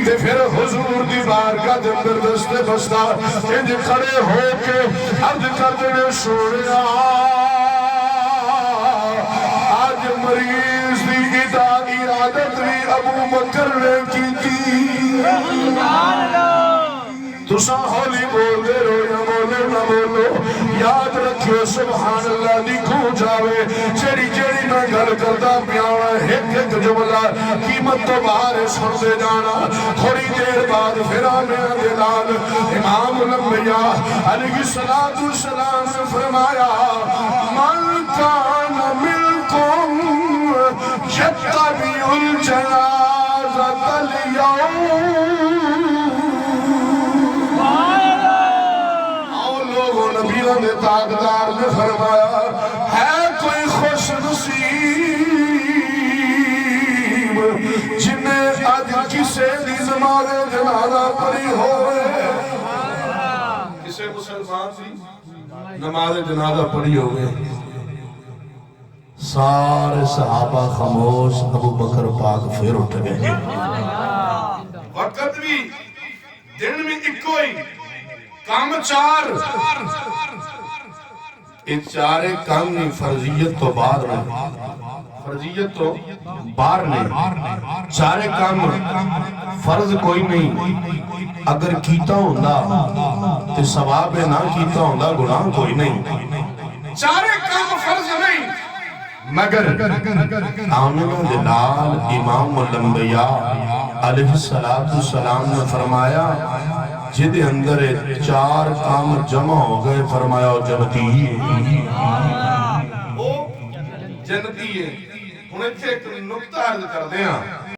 تے پھر حضور دی بارگاہ دے اندر دست بستہ انج کھڑے ہو کے عرض کرتے نے سونیا آج مریض دی ارادت بھی ابو بکر نے کی تساں ہولی بول دے رو یا بولے نہ بولو یاد رکھو سبحان اللہ دی کھو جاوے جیڑی جیڑی میں گل کردا پیاں ایک ایک جملہ قیمت تو باہر سن دے جانا تھوڑی دیر بعد پھر آمین دلال امام الانبیاء علیہ السلام نے فرمایا من کان منکم یتبع الجنازۃ اليوم نبیوں نے تاقدار نے فرمایا ہے کوئی خوش نصیب جنہیں آج کسے دی نماز جنازہ پڑھی ہوئے کسے مسلمان دی نماز جنازہ پڑھی ہوئے سارے صحابہ خاموش ابو بکر پاک پھر اٹھ گئے وقت بھی دن میں ایک کوئی کام چار ان چارے کام نہیں فرضیت تو بعد نہیں فرضیت تو بار نہیں چارے کام فرض کوئی نہیں اگر کیتا ہوندہ تو ثواب نہ کیتا ہوندہ گناہ کوئی نہیں چارے کام فرض نہیں مگر آمنہ دلال امام الانبیاء علیہ السلام نے فرمایا جدے اندر چار کام جمع ہو گئے فرمایا وہ جنتی ہی ہے وہ جنتی ہے انہیں تھے ایک نکتہ عرض کر دیں